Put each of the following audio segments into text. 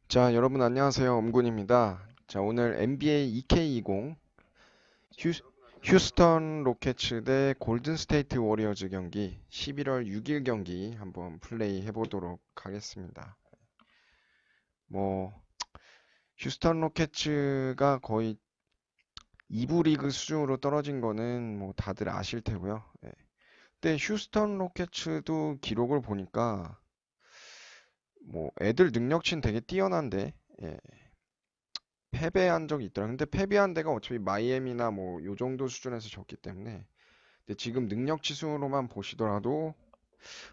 자, 여러분 안녕하세요. 엄군입니다. 자, 오늘 NBA 2K20 휴스턴 로케츠 대 골든스테이트 워리어즈 경기 11월 6일 경기 한번 플레이 해보도록 하겠습니다. 휴스턴 로케츠가 거의 2부 리그 수준으로 떨어진 거는 다들 아실 테고요. 예. 근데 휴스턴 로케츠도 기록을 보니까 애들 능력치는 되게 뛰어난데, 예. 패배한 적이 있더라. 근데 패배한 데가 어차피 마이애미나 요 정도 수준에서 졌기 때문에. 근데 지금 능력치 순으로만 보시더라도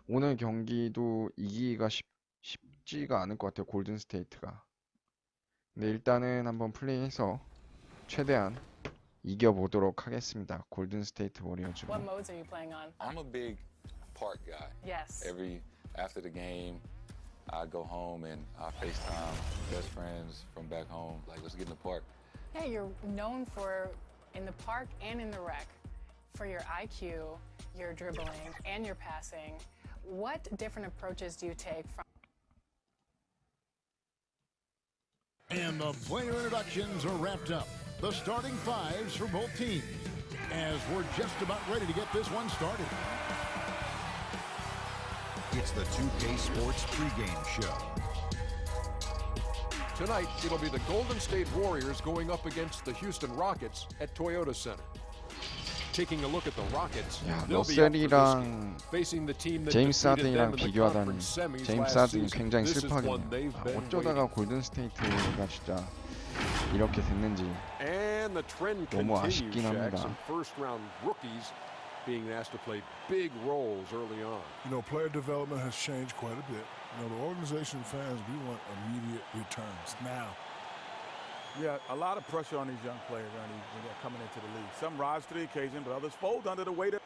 오늘 경기도 이기기가 쉽지가 않을 것 같아요. 골든 스테이트가. 근데 일단은 한번 플레이해서 최대한 이겨보도록 하겠습니다. 골든 스테이트 워리어즈로. What modes are you playing on? I'm a big park guy. Yes. After the game, I go home and I FaceTime best friends from back home. Like, let's get in the park. Yeah, you're known for in the park and in the rec for your IQ, your dribbling, and your passing. What different approaches do you take from? And the player introductions are wrapped up. The starting fives for both teams, as we're just about ready to get this one started. It's the 2K Sports pregame show. Tonight, it'll be the Golden State Warriors going up against the Houston Rockets at Toyota Center. Taking a look at the Rockets, 야, they'll be up for this game, 러셀이랑 facing the team that 제임스 defeated them 하든이랑 in the 비교하다니 conference semis 제임스 last 하든이 season. 굉장히 This is one 슬퍼하겠네요. they've been 어쩌다가 waiting. 골든 스테이트가 진짜 이렇게 됐는지 And the trend 너무 continues, 아쉽긴 Shaq. 합니다. Some first-round rookies being asked to play big roles early on. You know, player development has changed quite a bit. You know, the organization fans, we want immediate returns now. Yeah, a lot of pressure on these young players, Ernie, when they're coming into the league. Some rise to the occasion, but others fold under the weight of...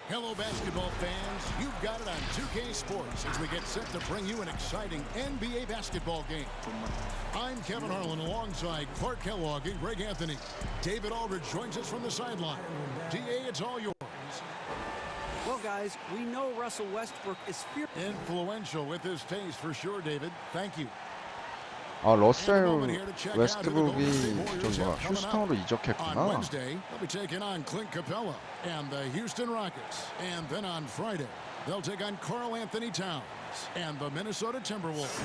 Hello, basketball fans. You've got it on 2K Sports as we get set to bring you an exciting NBA basketball game. I'm Kevin Harlan alongside Clark Kellogg and Greg Anthony. David Aldridge joins us from the sideline. DA, it's all yours. Well, guys, we know Russell Westbrook is Influential with his taste for sure, David. Thank you. 아, 러셀 웨스트브룩이 휴스턴으로 On 이적했구나. Wednesday, they'll be taking on Clint Capella and the Houston Rockets. And then on Friday, they'll take on Karl Anthony Towns and the Minnesota Timberwolves.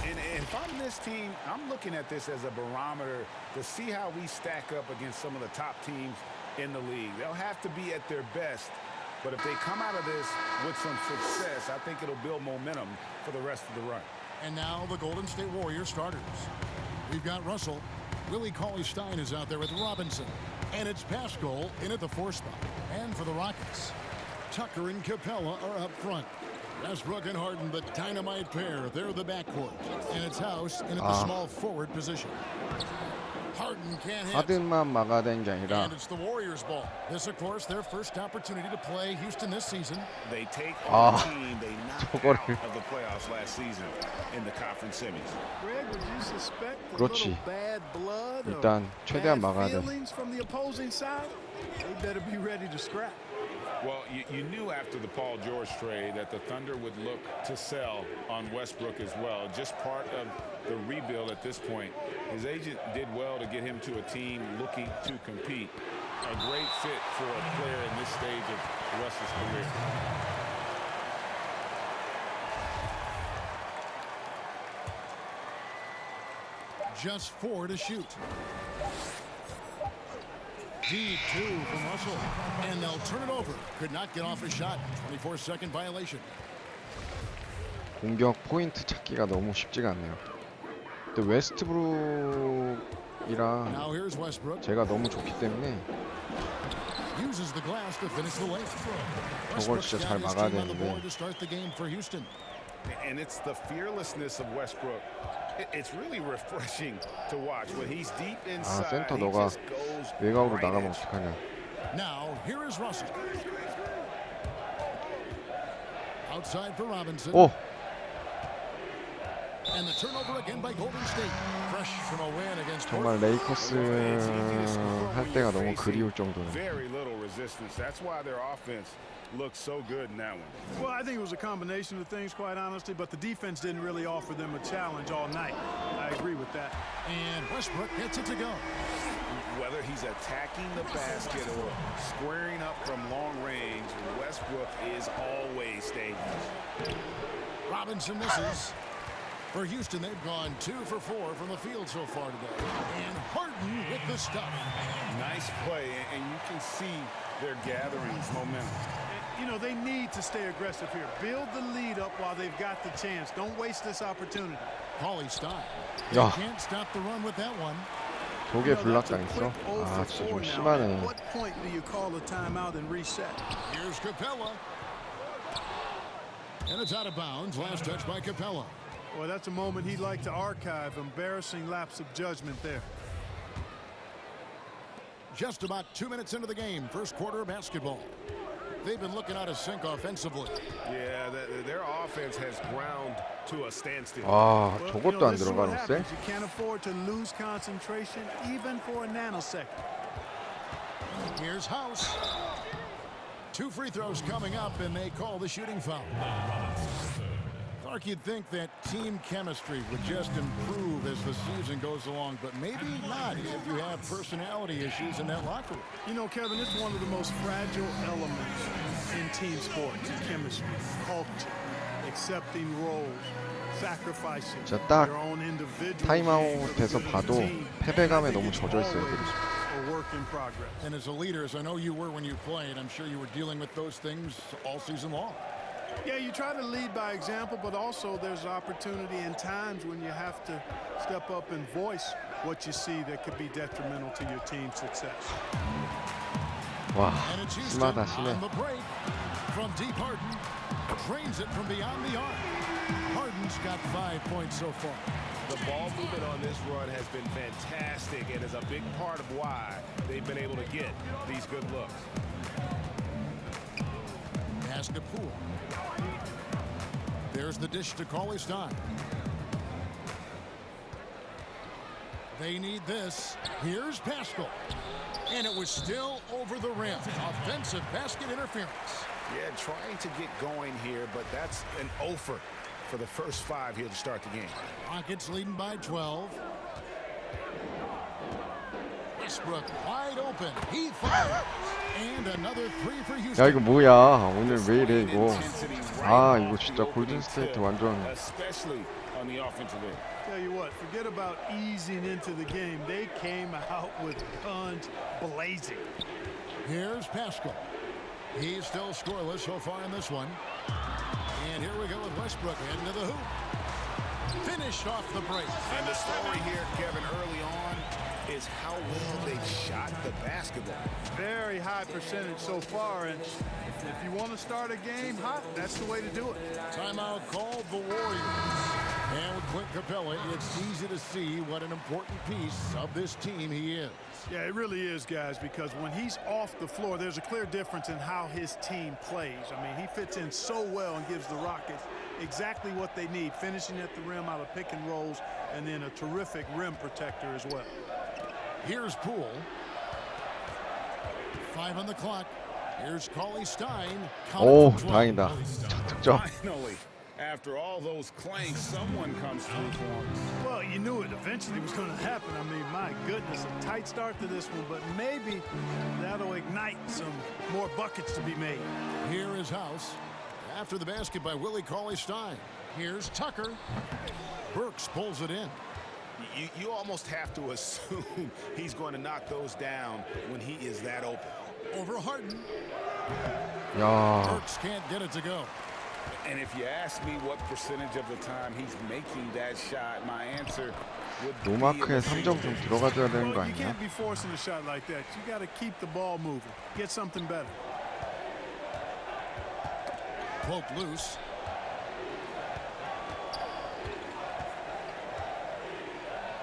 And if I'm this team, I'm looking at this as a barometer to see how we stack up against some of the top teams in the league. They'll have to be at their best. But if they come out of this with some success, I think it'll build momentum for the rest of the run. And now the Golden State Warriors starters. We've got Russell. Willie Cauley-Stein is out there with Robinson. And it's Pascal in at the 4 spot. And for the Rockets, Tucker and Capella are up front. Westbrook and Harden, the dynamite pair. They're the backcourt. And it's House in at the small forward position. Harden can't hit. 하든만 막아낸 게 아니라 And it's the Warriors' ball. This, of course, their first opportunity to play Houston this season. They take on the team they knocked out 저거를 of the playoffs last season in the conference semis. Greg, would you suspect a 그렇지. little bad blood or 일단 최대한 bad 막아야 돼. feelings from the opposing side? They better be ready to scrap. Well, you knew after the Paul George trade that the Thunder would look to sell on Westbrook as well. Just part of the rebuild at this point. His agent did well to get him to a team looking to compete. A great fit for a player in this stage of Russ's career. Just 4 to shoot. Deep 2 from Russell. And they'll turn it over. Could not get off a shot. 24-second violation. 공격 포인트 찾기가 너무 쉽지가 않네요. 근데 웨스트브룩이랑 Now here's Westbrook. 제가 너무 좋기 때문에 Uses the glass to finish the lane. 저걸 진짜 잘 막아야 on the board 되는데 to start the game for Houston. And it's the fearlessness of Westbrook. It's really refreshing to watch. When he's deep 아, inside, 센터 he 너가 just goes 외곽으로 right 나가면 at you. 어떡하냐. Now here is Russell. Outside for Robinson. 오! And the turnover again by Golden State. Fresh from a win against 정말 레이커스 할 때가 너무 그리울 정도로. Very little resistance. That's why their offense looks so good in that one. Well, I think it was a combination of things, quite honestly, but the defense didn't really offer them a challenge all night. I agree with that. And Westbrook gets it to go. Whether he's attacking the basket or squaring up from long range, Westbrook is always dangerous. Robinson misses. For Houston, they've gone 2 for 4 from the field so far today. And Harden with the stuff. Nice play, and you can see they're gathering momentum. You know, they need to stay aggressive here. Build the lead up while they've got the chance. Don't waste this opportunity. Cauley Stein. 야, Can't stop the run with that one. 저게 블락당했어? 아, 진짜 좀 심하네. What point do you call a timeout and reset? Here's Capella. And it's out of bounds. Last touch by Capella. Well, that's a moment he'd like to archive. Embarrassing lapse of judgment there. Just about 2 minutes into the game, first quarter of basketball. They've been looking out of sync offensively. Yeah, their offense has ground to a standstill. 아, Well, 저것도 안 this is what 들어가는데? happens. You can't afford to lose concentration even for a nanosecond. Here's House. 2 free throws coming up, and they call the shooting foul. Clark, you'd think that team chemistry would just improve as the season goes along, but maybe not if you have personality issues in that locker room. You know, Kevin, it's one of the most fragile elements in team sports, chemistry, culture, accepting roles, sacrificing 진짜 딱 your own individual 타임아웃에서 봐도 패배감에 너무 젖어 있어요. a work in progress. And as a leader, as I know you were when you played, I'm sure you were dealing with those things all season long. Yeah, you try to lead by example, but also there's opportunity and times when you have to step up and voice what you see that could be detrimental to your team's success. 와, And it's Houston 심하다, 심해. on the break from deep. Harden drains it from beyond the arc. Harden's got 5 points so far. The ball movement on this run has been fantastic and is a big part of why they've been able to get these good looks. Pass to Poole. There's the dish to Cauley Stein. They need this. Here's Pascal. And it was still over the rim. Offensive basket interference. Yeah, trying to get going here, but that's an offer for the first 5 here to start the game. Rockets leading by 12. Westbrook wide open. He fires. And another 3 for Houston. 야, 이거 뭐야? 오늘 왜 이래 이거? 아, 이거 진짜 골든스테이트 완전. Especially on the offensive end. Tell you what, forget about easing into the game. They came out with guns blazing. Here's Pascal. He's still scoreless so far in this one. And here we go with Westbrook heading to the hoop. Finished off the break. And the story here, Kevin, early on is how well they shot the basketball. Very high percentage so far, and if you want to start a game hot, that's the way to do it. Timeout called the Warriors. And with Clint Capella, it's easy to see what an important piece of this team he is. Yeah, it really is, guys, because when he's off the floor, there's a clear difference in how his team plays. I mean, he fits in so well and gives the Rockets exactly what they need, finishing at the rim out of pick and rolls, and then a terrific rim protector as well. Here's Poole. 5 on the clock. Here's Cauley Stein. 오, 다행이다. 첫 득점. Finally, after all those claims, someone comes through for him. Well, you knew it eventually was going to happen. I mean, my goodness, a tight start to this one, but maybe that'll ignite some more buckets to be made. Here is House. After the basket by Willie Cauley Stein. Here's Tucker. Burks pulls it in. You almost have to assume he's going to knock those down when he is that open. Over Harden. 야, Burks can't get it to go. And if you ask me what percentage of the time he's making that shot, my answer would be 노마크에 3점 좀 들어가줘야 되는 거 You 아니야? can't be forcing a shot like that. You got to keep the ball moving. Get something better. Poke loose.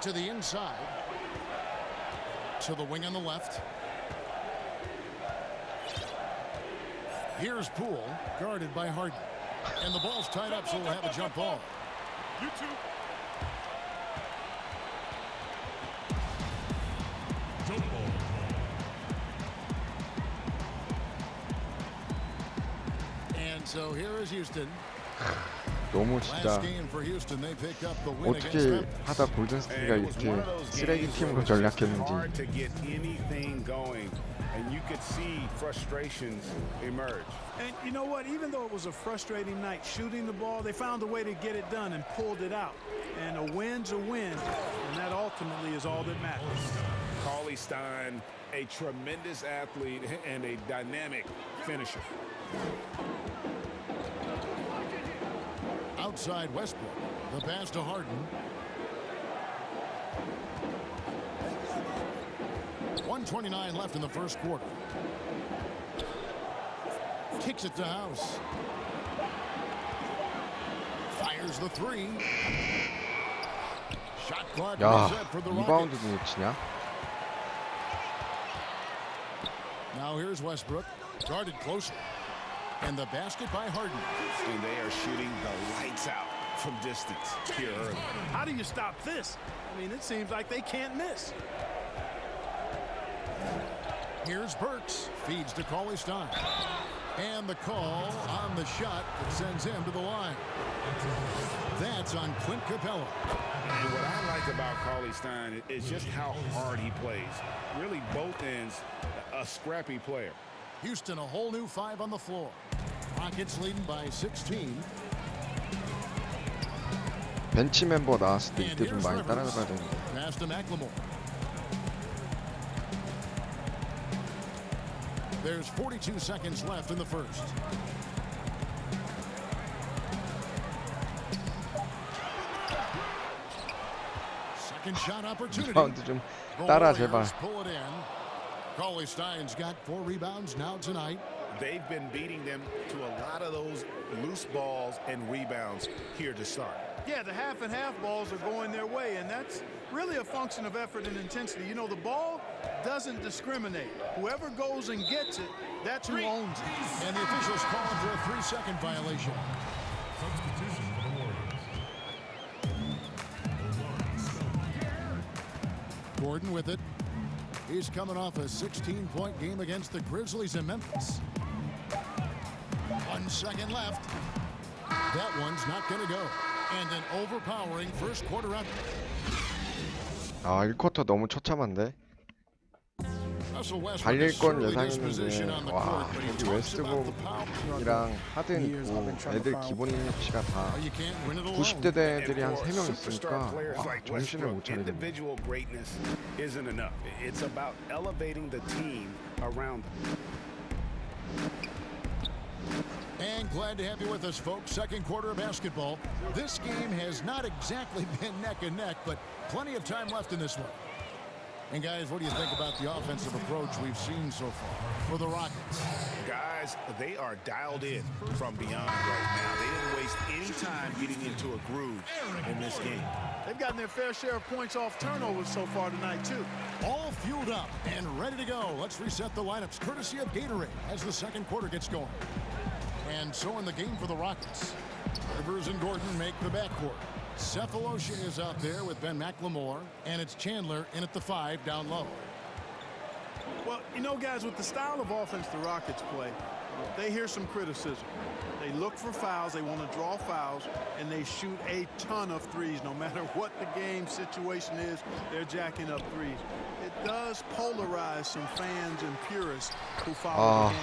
To the inside. To the wing on the left. Here's Poole, guarded by Harden. And the ball's tied up, so we'll have a jump ball. And so here is Houston. 너무 진짜 Last game for Houston, they picked up the win against 어떻게 them. 하다 골든스테이트가 이렇게 쓰레기 팀으로 전략했는지. Hard to get anything going, and you could see frustrations emerge. And you know what? Even though it was a frustrating night shooting the ball, they found a way to get it done and pulled it out. And a win's a win, and that ultimately is all that matters. Cauley Stein, a tremendous athlete and a dynamic finisher. Outside Westbrook, the pass to Harden. 1:29 left in the first quarter. Kicks it to House. Fires the three. Shot clock 야, reset for the 리바운드도 Rockets. 놓치냐? Now here's Westbrook, guarded closer. And the basket by Harden. And they are shooting the lights out from distance here early. How do you stop this? I mean, it seems like they can't miss. Here's Burks, feeds to Cauley Stein. And the call on the shot that sends him to the line. That's on Clint Capella. And what I like about Cauley Stein is just how hard he plays. Really both ends, a scrappy player. Houston, a whole new 5 on the floor. Rockets leading by 16. 벤치 멤버 나왔을 때 And 이때 좀 here's 많이 Rivers. 따라가야 되는데. Pass to McLemore. There's 42 seconds left in the first. Second shot opportunity. 리바운드 좀 The 따라 Warriors 제발. pull it in. Cauley Stein's got 4 rebounds now tonight. They've been beating them to a lot of those loose balls and rebounds here to start. Yeah, the half and half balls are going their way, and that's really a function of effort and intensity. You know, the ball doesn't discriminate. Whoever goes and gets it, that's who owns it. And the officials call for a 3-second violation. Substitution for the Warriors. Gordon with it. He's coming off a 16-point game against the Grizzlies in Memphis. 1 second left. That one's not going to go. And an overpowering first quarter out. 아, 1쿼터 너무 처참한데? Russell Westbrook 달릴 is 건 surely disposition 예상했는데 on the 와, court, but he 여기 talks about the power. 웨스트브룩이랑 하든 있고 애들 기본 능력치가 다 You can't win it alone. 90대 애들이 한 For 3명 superstar 있으니까 players 와, like 정신을 못 Westbrook, 차리겠네. individual greatness isn't enough. It's about elevating the team around them. And glad to have you with us, folks. Second quarter of basketball. This game has not exactly been neck and neck, but plenty of time left in this one. And guys, what do you think about the offensive approach we've seen so far for the Rockets? Guys, they are dialed in from beyond right now. They didn't waste any time getting into a groove in this game. They've gotten their fair share of points off turnovers so far tonight, too. All fueled up and ready to go. Let's reset the lineups courtesy of Gatorade as the second quarter gets going. And so in the game for the Rockets, Rivers and Gordon make the backcourt. Cephalosha is out there with Ben McLemore, and it's Chandler in at the 5 down low. Well, you know, guys, with the style of offense the Rockets play, they hear some criticism. They look for fouls, they want to draw fouls, and they shoot a ton of threes. No matter what the game situation is, they're jacking up threes. It does polarize some fans and purists who follow the game.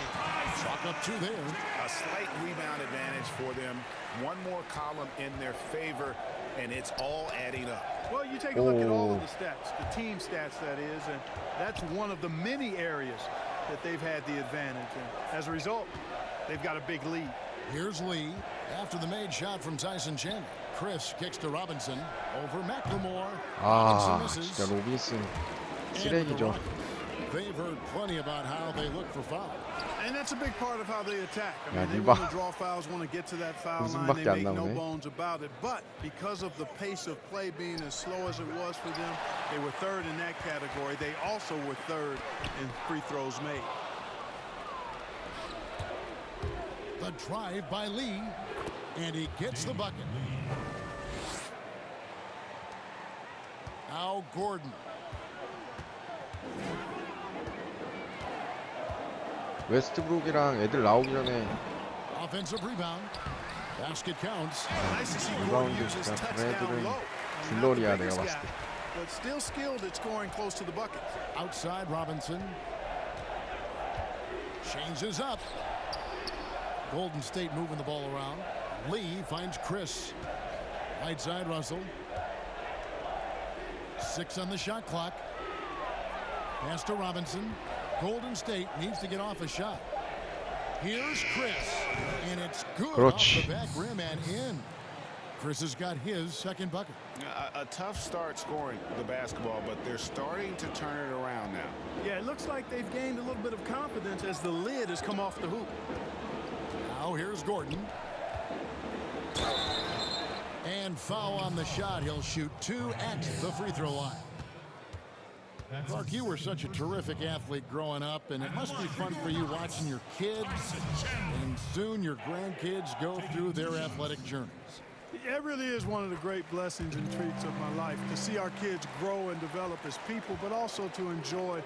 Chalk up 2 there. A slight rebound advantage for them. One more column in their favor, and it's all adding up. Well, you take a look at all of the stats, the team stats, that is, and that's one of the many areas that they've had the advantage. And as a result, they've got a big lead. Here's Lee after the made shot from Tyson Chandler. Chris kicks to Robinson over McLemore. 아, Robinson misses. 진짜 로빈슨 And 쓰레기죠. They've heard plenty about how they look for fouls. And that's a big part of how they attack. I mean, 야, they 리바 want to draw fouls, want to get to that foul line. They 웃음밖에 안 make no 나오네. bones about it. But because of the pace of play being as slow as it was for them, they were third in that category. They also were third in free throws made. The drive by Lee, and he gets the bucket. Now Gordon. 웨스트브룩이랑 애들 나오기 전에 Offensive rebound. Basket counts. Nice to see Gordon use his touchdown low. 굴러리야 내가 봤을 때. But still skilled at scoring close to the bucket. Outside Robinson. Changes up. Golden State moving the ball around. Lee finds Chris. Right side Russell. 6 on the shot clock. Pass to Robinson. Golden State needs to get off a shot. Here's Chris. And it's good off the back rim and in. Chris has got his second bucket. A tough start scoring the basketball, but they're starting to turn it around now. Yeah, it looks like they've gained a little bit of confidence as the lid has come off the hoop. Now here's Gordon. And foul on the shot. He'll shoot 2 at the free throw line. Clark, you were such a terrific athlete growing up, and it must be fun for you watching your kids and soon your grandkids go through their athletic journeys. It really is one of the great blessings and treats of my life to see our kids grow and develop as people, but also to enjoy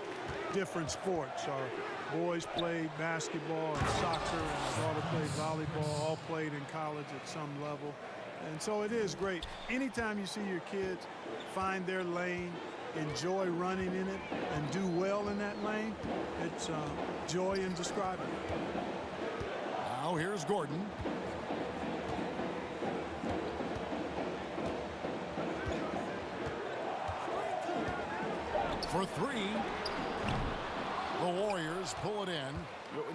different sports. Our boys played basketball and soccer, and my daughter played volleyball, all played in college at some level. And so it is great. Anytime you see your kids find their lane, enjoy running in it, and do well in that lane, it's joy indescribable. Now here's Gordon. For 3. The Warriors pull it in.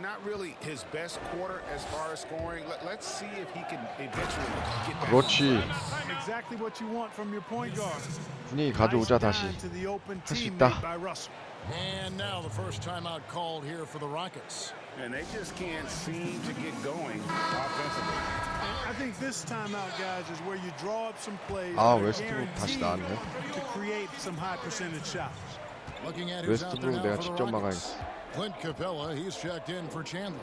Not really his best quarter as far as scoring. Let's see if he can eventually get back. 그렇지. Exactly what you want from your point guard. 분위기 가져오자 다시. 할 수 있다. And now the first timeout called here for the Rockets. And they just can't seem to get going offensively. I think this timeout, guys, is where you draw up some plays 웨스트브룩 다시 나왔네. to create some high percentage shots. Looking at who's out there now 내가 for the 직접 Rockets. 막아야겠어. Clint Capella, he's checked in for Chandler.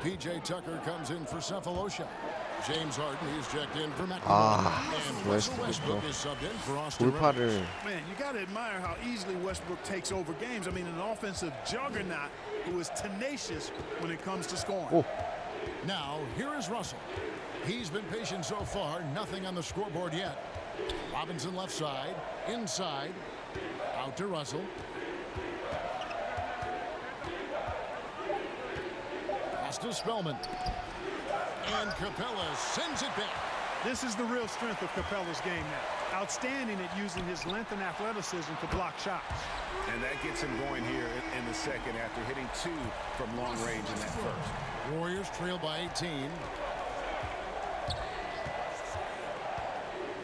PJ Tucker comes in for Cephalosha. James Harden, he's checked in for McLemore. And Russell Westbrook is subbed in for Austin Rivers. Man, you got to admire how easily Westbrook takes over games. I mean, an offensive juggernaut who is tenacious when it comes to scoring. Now, here is Russell. He's been patient so far, nothing on the scoreboard yet. Robinson left side, inside, out to Russell. Pass to Spellman. And Capella sends it back. This is the real strength of Capella's game now. Outstanding at using his length and athleticism to block shots. And that gets him going here in the second after hitting 2 from long range in that first. Warriors trail by 18.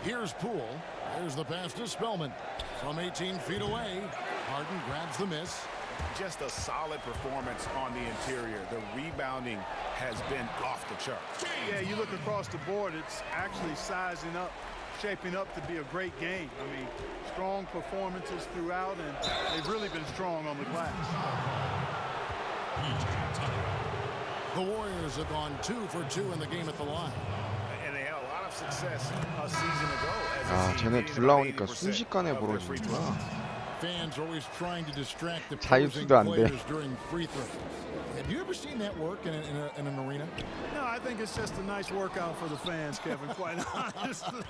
Here's Poole. There's the pass to Spellman. From 18 feet away, Harden grabs the miss. Just a solid performance on the interior. The rebounding has been off the charts. Yeah, you look across the board, it's actually sizing up, shaping up to be a great game. I mean, strong performances throughout, and they've really been strong on the glass. The Warriors have gone 2 for 2 in the game at the line. And they had a lot of success a season ago. 쟤네 둘 나오니까 순식간에 벌어지는구나. Fans are always trying to distract the 자유투도 안 돼. players during free throws. Have you ever seen that work in an arena? No, I think it's just a nice workout for the fans, Kevin, quite honestly.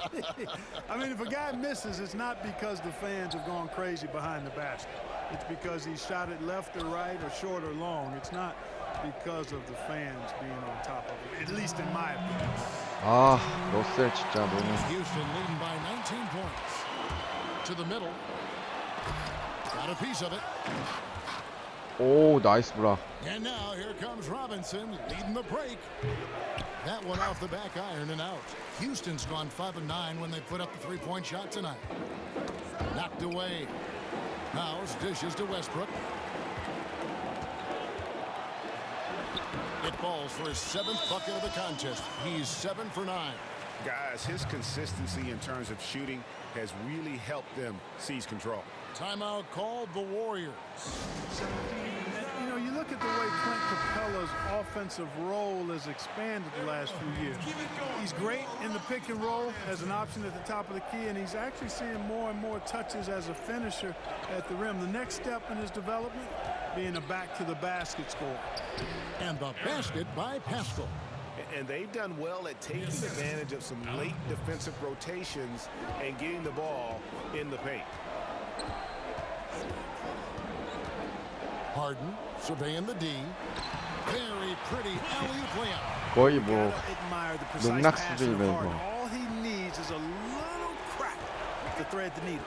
I mean, if a guy misses, it's not because the fans have gone crazy behind the basket. It's because he shot it left or right or short or long. It's not because of the fans being on top of it, at least in my opinion. 러셀 진짜 너무. Houston leading by 19 points. To the middle. Got a piece of it. 오, 나이스 브라. And now here comes Robinson leading the break. That one off the back iron and out. Houston's gone 5 of 9 when they put up the 3-point shot tonight. Knocked away. Now dishes to Westbrook. It falls for his 7th bucket of the contest. He's 7 for 9. Guys, his consistency in terms of shooting has really helped them seize control. Timeout called the Warriors. You know, you look at the way Clint Capella's offensive role has expanded the last few years. He's great in the pick and roll as an option at the top of the key, and he's actually seeing more and more touches as a finisher at the rim. The next step in his development being a back-to-the-basket scorer. And the basket by Pascal. And they've done well at taking advantage of some late defensive rotations and getting the ball in the paint. Harden surveying the D. Very pretty alley-oop layup. 거의 뭐 Admire the precise 농락 passing of 수준이네 Harden. 이거. All he needs is a little crack to thread the needle.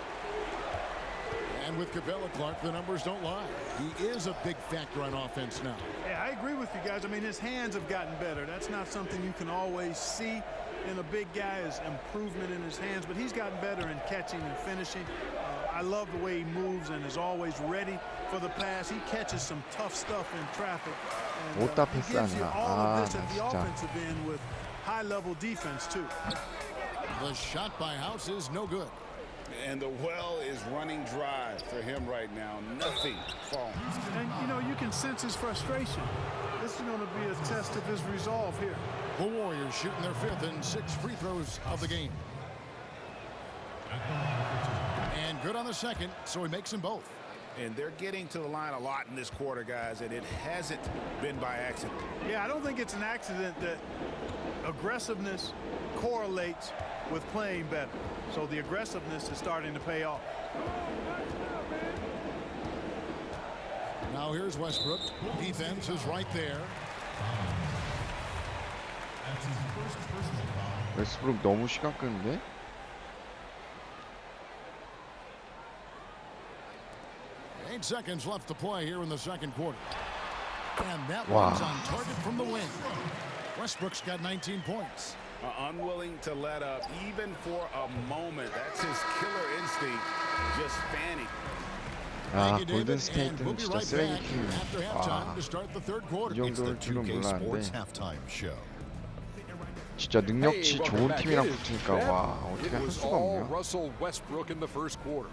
And with Capella Clark, the numbers don't lie. He is a big factor on offense now. Yeah, I agree with you guys. I mean, his hands have gotten better. That's not something you can always see in a big guy, is improvement in his hands, but he's gotten better in catching and finishing. I love the way he moves and is always ready for the pass. He catches some tough stuff in traffic. And 못다 he gives you 패스하냐. all 아, of this at the 진짜. offensive end with high-level defense, too. The shot by House is no good. And the well is running dry for him right now. Nothing falling. And, you know, you can sense his frustration. This is going to be a test of his resolve here. The Warriors shooting their 5th and 6th free throws of the game. And good on the second, so he makes them both. And they're getting to the line a lot in this quarter, guys, and it hasn't been by accident. Yeah, I don't think it's an accident that aggressiveness correlates with playing better. So the aggressiveness is starting to pay off. Now here's Westbrook. Defense is right there. 웨스브룩 너무 시간 끄는데? 8 seconds left to play here in the second quarter. And that Wow. one's on target from the wing. Westbrook's got 19 points. Unwilling to let up even for a moment. That's his killer instinct, just fanning. 아, Thank you, David, and 골든스테이트는 we'll be 진짜 right back 쓰레기팀이야. after halftime 와, to start the third quarter. 이 It's the 정도일 줄은 2K Sports 몰랐는데 halftime show. 진짜 능력치 Hey, 좋은 welcome 팀이랑 back. 붙으니까 와, 어떻게 It 할 was 수가 all 없냐. Russell Westbrook in the first quarter.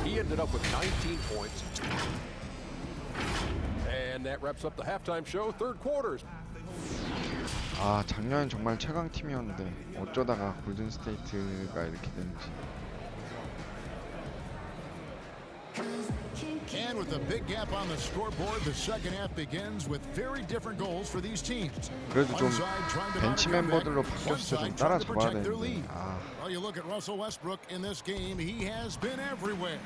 He ended up with 19 points. And that wraps up the halftime show. Third quarters. 아, 작년엔 정말 최강 팀이었는데 어쩌다가 골든스테이트가 이렇게 되는지. And with a big gap on the scoreboard, the second half begins with very different goals for these teams. 그래도 좀 One side trying to 벤치 mount a comeback, 멤버들로 one 바꿨을 때 side 좀 trying to 따라잡아야 protect their 되는데. lead. 아, Well, you look at Russell Westbrook in this game, he has been everywhere.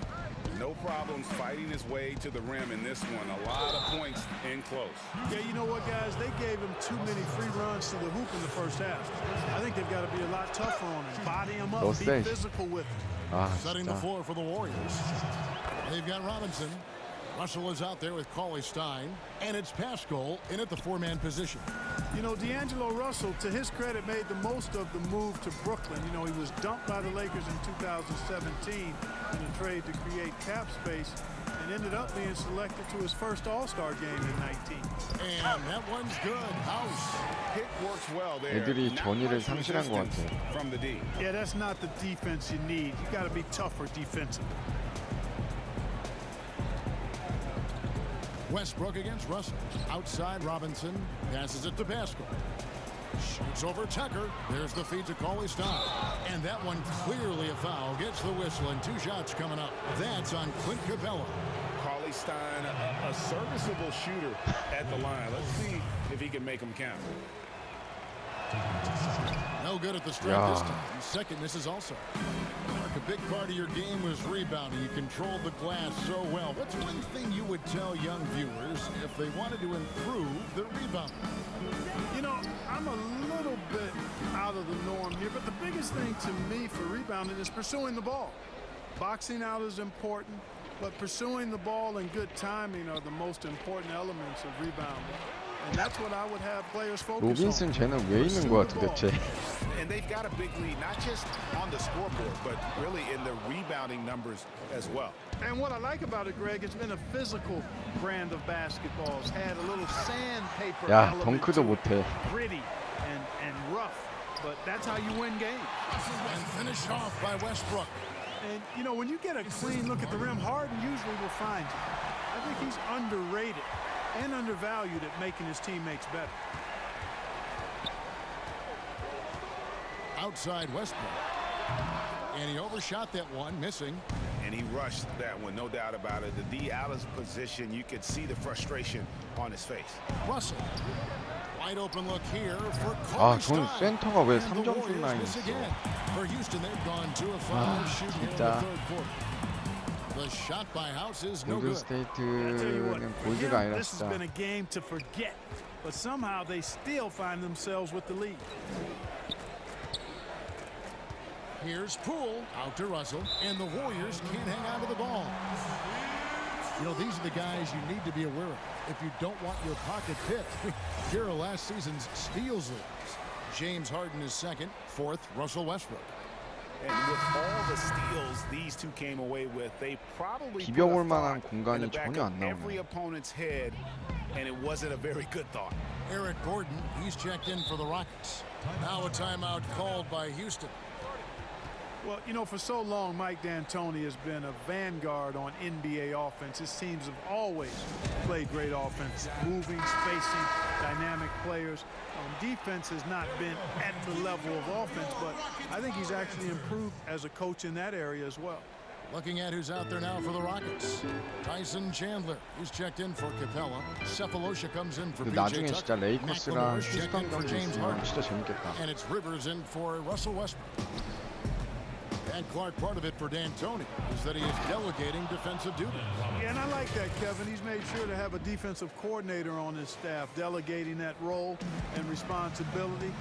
No problems fighting his way to the rim in this one. A lot of points in close. Yeah, you know what, guys? They gave him too many free runs to the hoop in the first half. I think they've got to be a lot tougher on him. Body him up, No be stage. physical with him. 아, Setting the 진짜. floor for the Warriors. They've got Robinson. Russell is out there with Cauley Stein, and it's Pascal in at the 4-man position. You know, D'Angelo Russell, to his credit, made the most of the move to Brooklyn. You know, he was dumped by the Lakers in 2017 in a trade to create cap space and ended up being selected to his first All-Star game in 19. And that one's good. House. Pick works well there. 애들이 Not 전의를 much 상실한 것 resistance 같아. from the D. Yeah, that's not the defense you need. You got to be tougher defensively. Westbrook against Russell. Outside Robinson. Passes it to Pascal. Shoots over Tucker. There's the feed to Cauley Stein. And that one clearly a foul. Gets the whistle and 2 shots coming up. That's on Clint Capella. Cauley Stein, a serviceable shooter at the line. Let's see if he can make them count. No good at the stripe this time. Second misses also. Mark, a big part of your game was rebounding. You controlled the glass so well. What's one thing you would tell young viewers if they wanted to improve their rebounding? You know, I'm a little bit out of the norm here, but the biggest thing to me for rebounding is pursuing the ball. Boxing out is important, but pursuing the ball and good timing are the most important elements of rebounding. And that's what I would have players focus on. 로빈슨 쟤는 왜 있는 거야 도대체? And they've got a big lead, not just on the scoreboard, but really in the rebounding numbers as well. And what I like about it, Greg, it's been a physical brand of basketball. It's had a little sandpaper 야, element 덩크도 to it. 못해. Gritty and rough, but that's how you win games. And finished off by Westbrook. And, you know, when you get a clean look at the rim, Harden usually will find you. I think he's underrated and undervalued at making his teammates better. Outside Westbrook. And he overshot that one, missing. And he rushed that one, no doubt about it. The D out of position, you could see the frustration on his face. Russell. Wide open look here for 아, Kobe 전 Stein. 센터가 왜 And the 3점 Warriors 슛 라인이 miss 있어? again. For Houston, they've gone 2 of 5 아, shooting in the 진짜. third quarter. The shot by House is no good. 골든스테이트는 볼드가 아니라 This has been 진짜 a game to forget, but somehow they still find themselves with the lead. Here's Poole out to Russell, and the Warriors can't hang on to the ball. You know, these are the guys you need to be aware of if you don't want your pocket picked. Here are last season's steals leaders. James Harden is second, fourth, Russell Westbrook. And with all the steals these two came away with, they probably put 비벼볼 a 만한 thought 공간이 in the back 전혀 of 안 every 나오네. opponent's head, and it wasn't a very good thought. Eric Gordon, he's checked in for the Rockets. Now a timeout called by Houston. Well, you know, for so long, Mike D'Antoni has been a vanguard on NBA offense. His teams have always played great offense, moving, spacing, dynamic players. Defense has not been at the level of offense, but I think he's actually improved as a coach in that area as well. Looking at who's out there now for the Rockets. Tyson Chandler, who's checked in for Capella. Cephalosha comes in for 근데 PJ 나중에 Tucker. 진짜 레이커스랑 McLemore's checked 휴스턴 in for 경기 James 있으면 Harden. 진짜 재밌겠다. And it's Rivers in for Russell Westbrook. And Clark, part of it for D'Antoni is that he is delegating defensive duties. Yeah, and I like that, Kevin. He's made sure to have a defensive coordinator on his staff, delegating that role and responsibility.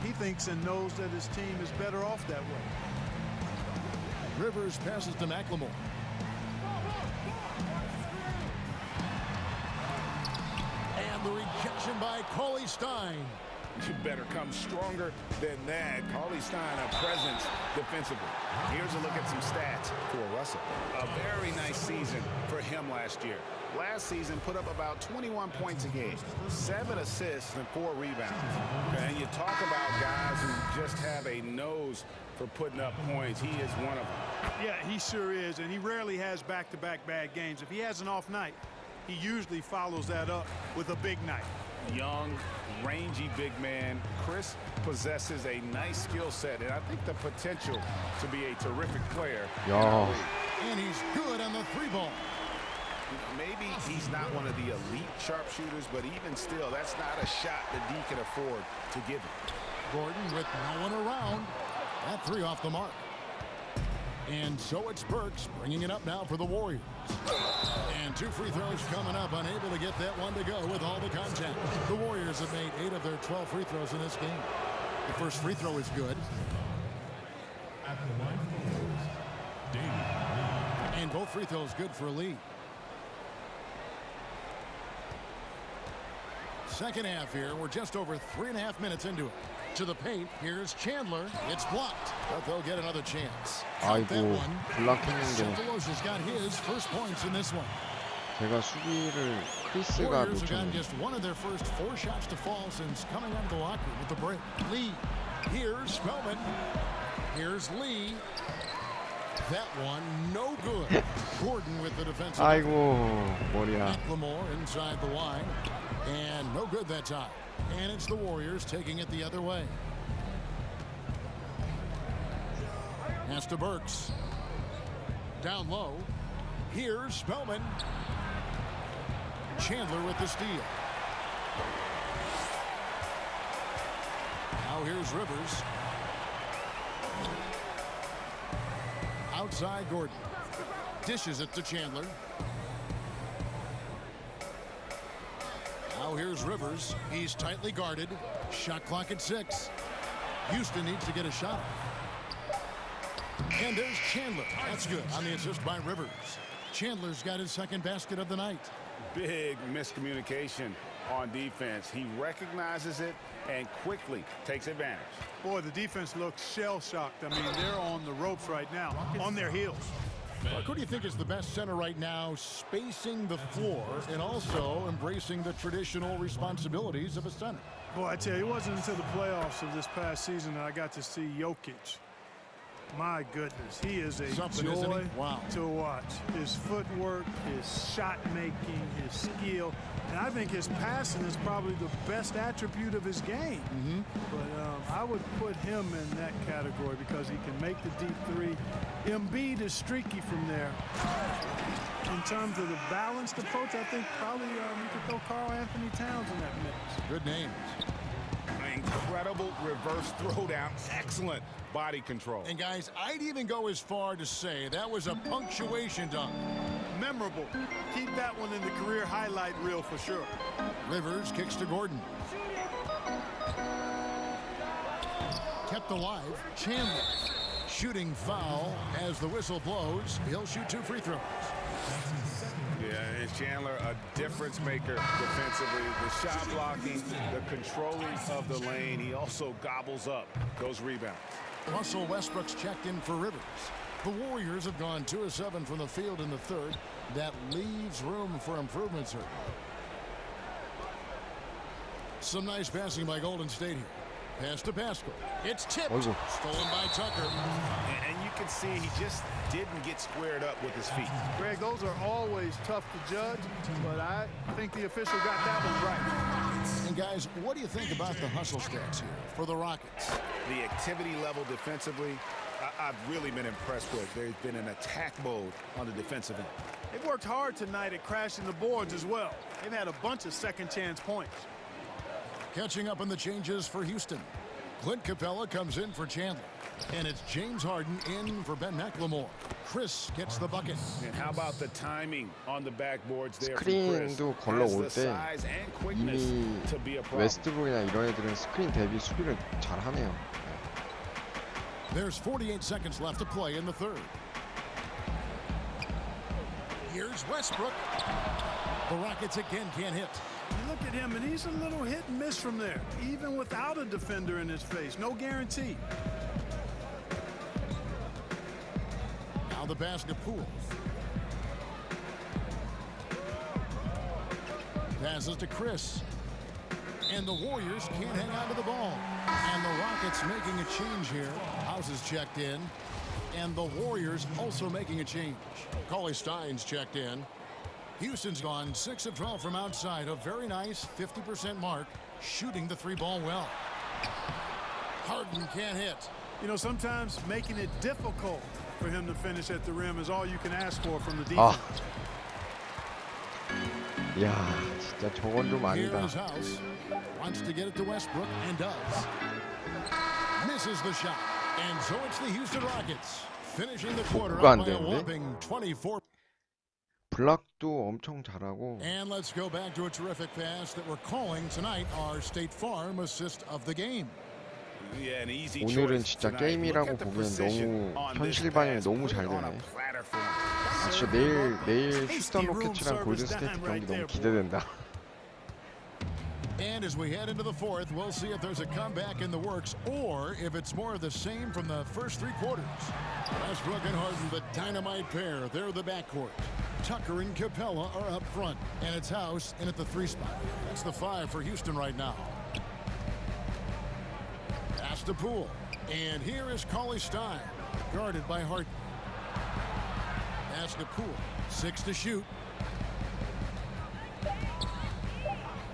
He thinks and knows that his team is better off that way. Rivers passes to McLemore. And the rejection by Cauley Stein. You better come stronger than that. Cauley Stein, a presence defensively. Here's a look at some stats for Russell. A very nice season for him last year. Last season put up about 21 points a game, 7 assists and 4 rebounds. And you talk about guys who just have a nose for putting up points. He is one of them. Yeah, he sure is, and he rarely has back-to-back bad games. If he has an off night, he usually follows that up with a big night. Young, rangy big man. Chris possesses a nice skill set, and I think the potential to be a terrific player. 야. And he's good on the 3-ball. Maybe he's not one of the elite sharpshooters, but even still, that's not a shot that D can afford to give him. Gordon with no one around. That 3 off the mark. And so it's Burks bringing it up now for the Warriors. And 2 free throws coming up, unable to get that one to go with all the contact. The Warriors have made 8 of their 12 free throws in this game. The first free throw is good. At the line for David. And both free throws good for a lead. Second half here. We're just over 3.5 minutes into it. To the paint. Here's Chandler. It's blocked, but they'll get another chance. 아이고, 블락했는데 Cephalosha's got his first points in this one. 제가 수비를 크리스가 Warriors have gotten 놓쳤네. just one of their first 4 shots to fall since coming out of the locker room with the break. Lee. Here's Spellman. Here's Lee. That one no good. Gordon with the defensive. 아이고, 머리야. McLemore inside the line. And no good that time. And it's the Warriors taking it the other way. Pass to Burks. Down low. Here's Spellman. Chandler with the steal. Now here's Rivers. Outside Gordon. Dishes it to Chandler. Now here's Rivers. He's tightly guarded. Shot clock at 6. Houston needs to get a shot. And there's Chandler. That's good on the assist by Rivers. Chandler's got his second basket of the night. Big miscommunication on defense. He recognizes it and quickly takes advantage. Boy, the defense looks shell-shocked. I mean, they're on the ropes right now, on their heels. Mark, who do you think is the best center right now, spacing the floor and also embracing the traditional responsibilities of a center? Boy, I tell you, it wasn't until the playoffs of this past season that I got to see Jokic. My goodness, he is a joy to watch. His footwork, his shot making, his skill, and I think his passing is probably the best attribute of his game. But I would put him in that category because he can make the deep 3. Embiid is streaky from there. in terms of the balanced approach, I think probably we could throw Karl Anthony Towns in that mix. Good names. Incredible reverse throwdown. Excellent body control. And guys, I'd even go as far to say that was a punctuation dunk. Memorable. Keep that one in the career highlight reel for sure. Rivers kicks to Gordon. Kept alive. Chandler. Shooting foul as the whistle blows. He'll shoot 2 free throws. Yeah, and Chandler, a difference maker defensively. The shot blocking, the controlling of the lane. He also gobbles up those rebounds. Russell Westbrook's checked in for Rivers. The Warriors have gone 2 of 7 from the field in the third. That leaves room for improvement, sir. Some nice passing by Golden State here. Pass to Pascal. It's tipped. Stolen by Tucker. And you can see he just didn't get squared up with his feet. Greg, those are always tough to judge, but I think the official got that one right. And guys, what do you think about the hustle stats here for the Rockets? The activity level defensively, I've really been impressed with. There's been an attack mode on the defensive end. They've worked hard tonight at crashing the boards as well. They've had a bunch of second chance points. Catching up on the changes for Houston. Clint Capella comes in for Chandler. And it's James Harden in for Ben McLemore. Chris gets the bucket. And how about the timing on the backboards there for Chris? 스크린도 걸러올 때 이미 웨스트브룩이나 이런 애들은 스크린 대비 수비를 잘하네요. There's 48 seconds left to play in the third. Here's Westbrook. The Rockets again can't hit. You look at him, and he's a little hit and miss from there, even without a defender in his face. No guarantee. Now the pass to Poole. Passes to Chris. And the Warriors can't hang on to the ball. And the Rockets making a change here. House is checked in. And the Warriors also making a change. Cauley Stein's checked in. Houston's gone 6 of 12 from outside. A very nice 50% mark. Shooting the 3-ball well. Harden can't hit. You know, sometimes making it difficult for him to finish at the rim is all you can ask for from the defense. 야, 진짜 저건 좀 아니다. Here's House. Wants to get it to Westbrook and does. Misses the shot. And so it's the Houston Rockets finishing the quarter up by a whopping 24. 블락도 엄청 잘하고. And let's go back to a terrific pass that we're calling tonight our State Farm assist of the game. 오늘은 진짜 게임이라고 보기엔 너무 현실 반영이 너무 잘 되네. 아, 진짜 내일 휴스턴 로케츠랑 골든스테이트 경기 너무 기대된다. And as we head into the fourth, we'll see if there's a comeback in the works or if it's more of the same from the first 3 quarters. Westbrook and Harden, the dynamite pair. They're the backcourt. Tucker and Capella are up front. And it's House in at the 3 spot. That's the 5 for Houston right now. Pass to Poole. And here is Cauley Stein, guarded by Harden. Pass to Poole. 6 to shoot.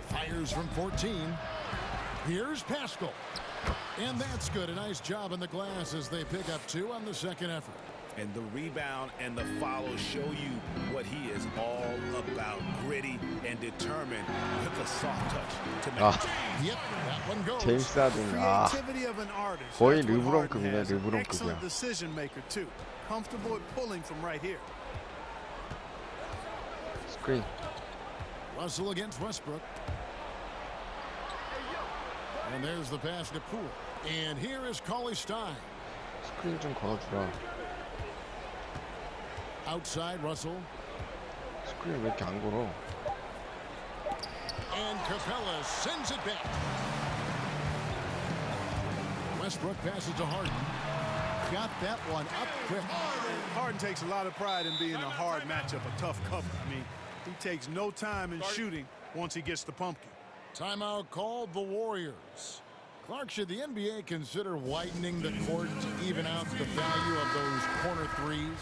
Fires from 14. Here's Pascal. And that's good. A nice job in the glass as they pick up 2 on the second effort. And the rebound and the follow show you what he is all about. Gritty and determined with a soft touch to make Yep, that one goes. 제임스 하든 Creativity of an artist. 거의 르브론급이네, 르브론급이야. Excellent decision maker too. Comfortable at pulling from right here. 스크린. Russell against Westbrook. And there's the pass to Poole. And here is Cauley Stein. 스크린 좀 걸어주라. Outside Russell. 스크린 왜 이렇게 안 걸어? And Capella sends it back. Westbrook passes to Harden. Got that one up quick. Harden takes a lot of pride in being a hard matchup, a tough cover. I mean, he takes no time in shooting once he gets the pumpkin. Timeout called the Warriors. Clark, should the NBA consider widening the court to even out the value of those corner threes?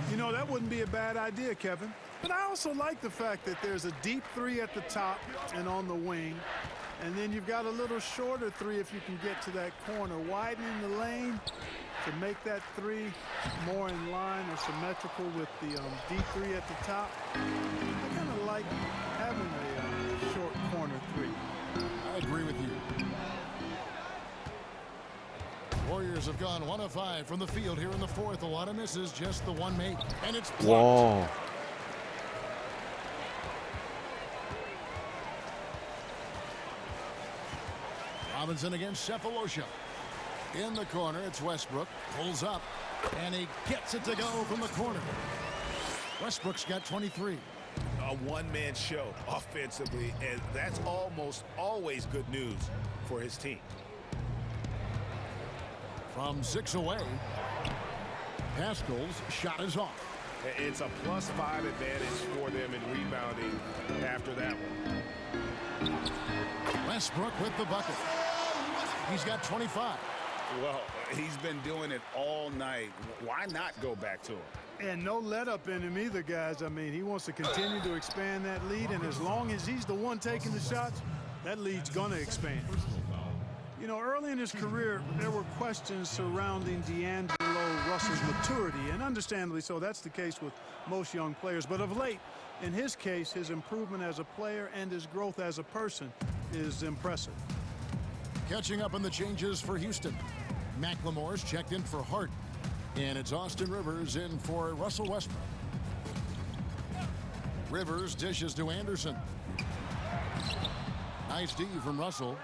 You know, that wouldn't be a bad idea, Kevin. But I also like the fact that there's a deep 3 at the top and on the wing. And then you've got a little shorter 3 if you can get to that corner. Widening the lane to make that three more in line or symmetrical with the D3 at the top. I kind of like having a short corner three. I agree with you. Warriors have gone 1 of 5 from the field here in the fourth. A lot of misses, just the one made, and it's blocked. 와. Robinson against Cephalosha. In the corner, it's Westbrook. Pulls up, and he gets it to go from the corner. Westbrook's got 23. A one-man show offensively, and that's almost always good news for his team. From 6 away, Pascal's shot is off. It's a +5 advantage for them in rebounding after that one. Westbrook with the bucket. He's got 25. Well, he's been doing it all night. Why not go back to him? And no let up in him either, guys. I mean, he wants to continue to expand that lead, and as long as he's the one taking the shots, that lead's going to expand. You know, early in his career, there were questions surrounding D'Angelo Russell's maturity, and understandably so. That's the case with most young players. But of late, in his case, his improvement as a player and his growth as a person is impressive. Catching up on the changes for Houston. McLemore's checked in for Hart. And it's Austin Rivers in for Russell Westbrook. Rivers dishes to Anderson. Nice D from Russell.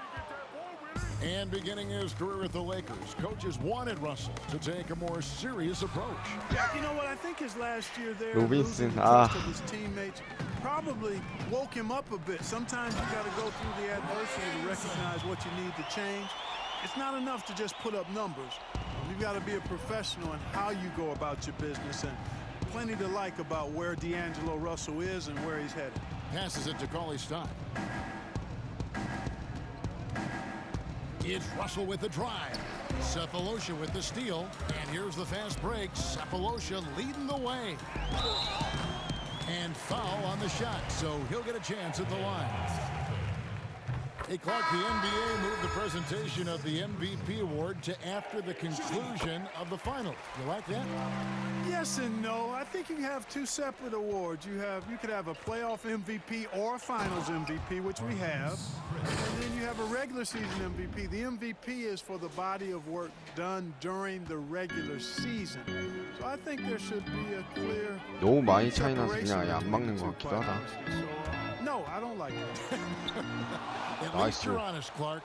And beginning his career with the Lakers, coaches wanted Russell to take a more serious approach. Yeah, you know what? I think his last year there, 로빈슨, losing the trust of his teammates probably woke him up a bit. Sometimes you got to go through the adversity to recognize what you need to change. It's not enough to just put up numbers. You've got to be a professional in how you go about your business, and plenty to like about where D'Angelo Russell is and where he's headed. Passes it to Cauley-Stein. It's Russell with the drive. Cephalosha with the steal. And here's the fast break. Cephalosha leading the way. And foul on the shot, so he'll get a chance at the line. Hey, Clark, the NBA moved the presentation of the MVP award to after the conclusion of the final. You like that? Yes and no. I think you have two separate awards. You could have a playoff MVP or a finals MVP, which we have. And then you have a regular season MVP. The MVP is for the body of work done during the regular season. So I think there should be a clear 너무 많이 차이 나서 그냥 아예 안 막는 것 같기도 하다. No, I don't like it. At least you're honest, Clark.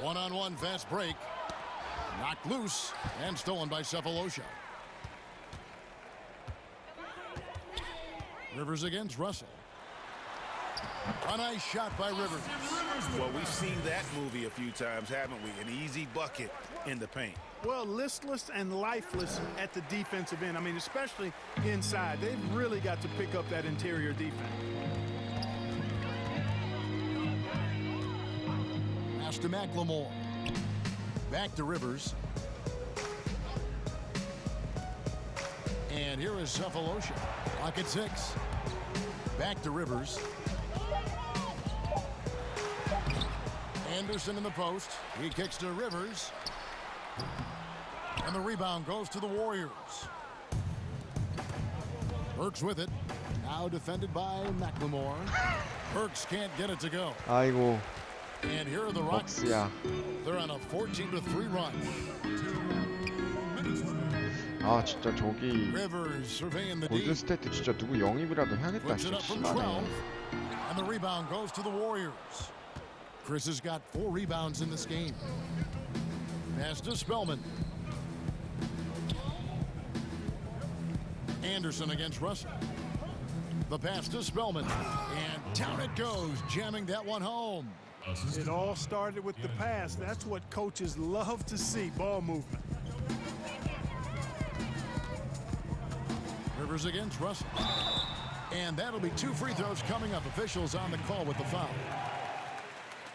One-on-one fast break. Knocked loose and stolen by Cephalosha. Rivers against Russell. A nice shot by Rivers. Well, we've seen that movie a few times, haven't we? An easy bucket in the paint. Well, listless and lifeless at the defensive end. I mean, especially inside. They've really got to pick up that interior defense. Pass to McLemore. Back to Rivers. And here is Cephalosha. Clock at 6. Back to Rivers. Anderson in the post. He kicks to Rivers. And the rebound goes to the Warriors. Burks with it. Now defended by McLemore. Burks can't get it to go. 아이고. And here are the Rockets. 벅스야. They're on a 14-3 run. 아 진짜 저기 Rivers surveying the 골든스테이트 진짜 누구 영입이라도 해야겠다. Puts it 진짜 up from 심하네. 12. And the rebound goes to the Warriors. Chris has got 4 rebounds in this game. Pass to Spellman. Anderson against Russell. The pass to Spellman. And down it goes, jamming that one home. It all started with the pass. That's what coaches love to see, ball movement. Rivers against Russell. And that'll be 2 free throws coming up. Officials on the call with the foul.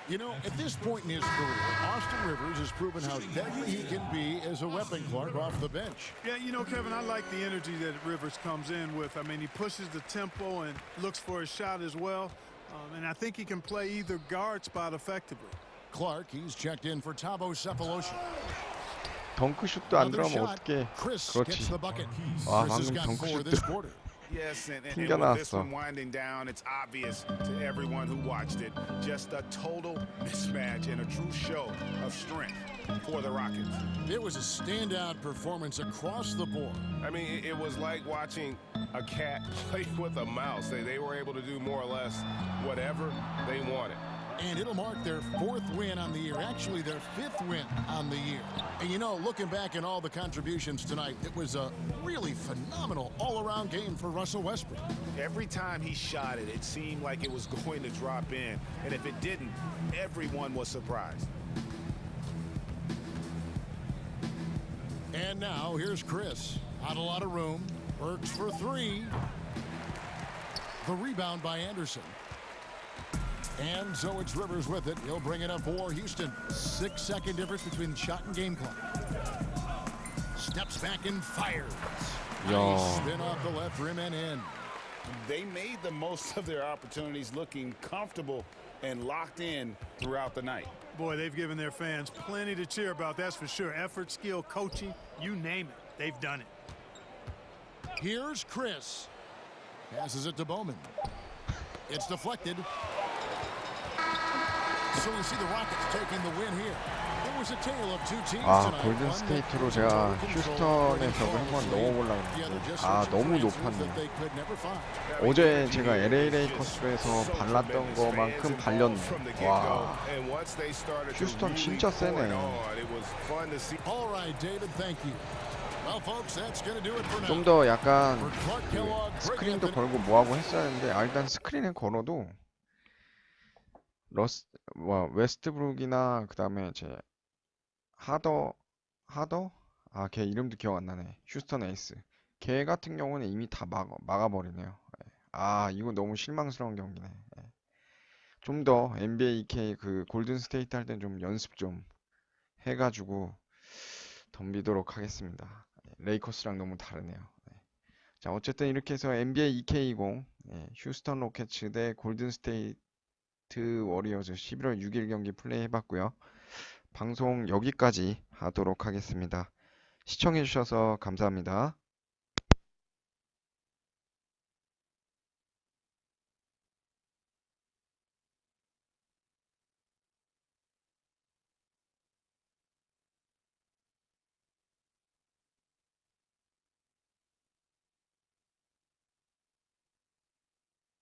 You know, at this point in his career, Austin Rivers has proven how deadly he can be as a weapon, Clark, off the bench. Yeah, you know, Kevin, I like the energy that Rivers comes in with. I mean, he pushes the tempo and looks for a shot as well. And I think he can play either guard spot effectively. Clark, he's checked in for Thabo Cephalosha. 덩크슛도 안 들어가면 어떡해. 그렇지. 와, 방금 덩크슛 Yes, and 튕겨 with this 나왔어. one winding down, it's obvious to everyone who watched it. Just a total mismatch and a true show of strength for the Rockets. It was a standout performance across the board. I mean, it was like watching a cat play with a mouse. They were able to do more or less whatever they wanted. And it'll mark their 4th win on the year, actually their 5th win on the year. And you know, looking back at all the contributions tonight, it was a really phenomenal all-around game for Russell Westbrook. Every time he shot it, it seemed like it was going to drop in. And if it didn't, everyone was surprised. And now, here's Chris. Not a lot of room. Works for 3. The rebound by Anderson. And so it's Rivers with it. He'll bring it up for Houston. 6-second difference between the shot and game clock. Steps back and fires. Nice spin off the left rim and in. They made the most of their opportunities, looking comfortable and locked in throughout the night. Boy, they've given their fans plenty to cheer about, that's for sure. Effort, skill, coaching, you name it, they've done it. Here's Chris. Passes it to Bowman. It's deflected. So we see the Rockets taking the win here. There was a tale of two teams tonight. 골든스테이트로 제가 휴스턴의 벽을 한번 넣어보려고 했는데 너무 높았네. 어제 제가 LA 레이커스에서 발랐던 거만큼 발렸네. 와, 휴스턴 진짜 세네. 좀 더 약간 그 스크린도 걸고 뭐하고 했어야 했는데 일단 스크린을 걸어도 웨스트브룩이나 그 다음에 제 하더? 걔 이름도 기억 안 나네. 휴스턴 에이스. 걔 같은 경우는 이미 다 막아버리네요. 이거 너무 실망스러운 경기네. 좀 더 NBA 2K 그 골든스테이트 할 땐 좀 연습 좀 해가지고 덤비도록 하겠습니다. 레이커스랑 너무 다르네요. 자, 어쨌든 이렇게 해서 NBA 2K20 휴스턴 로케츠 대 골든스테이트 워리어즈 11월 6일 경기 플레이 해봤고요. 방송 여기까지 하도록 하겠습니다. 시청해주셔서 감사합니다.